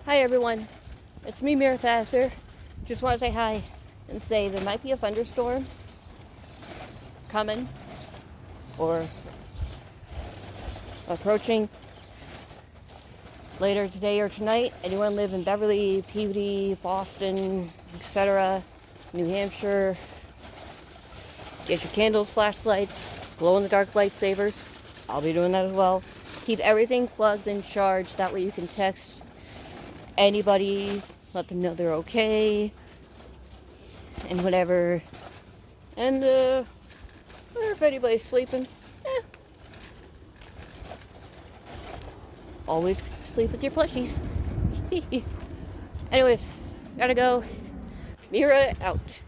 Hi everyone, it's me, Mira Faster. Just want to say hi and say there might be a thunderstorm coming or approaching later today or tonight. Anyone live in Beverly, Peabody, Boston, etc., New Hampshire, get your candles, flashlights, glow-in-the-dark lightsabers. I'll be doing that as well. Keep everything plugged and charged, that way you can text anybody, let them know they're okay, and whatever. And if anybody's sleeping, always sleep with your plushies. Anyways, gotta go. Mira out.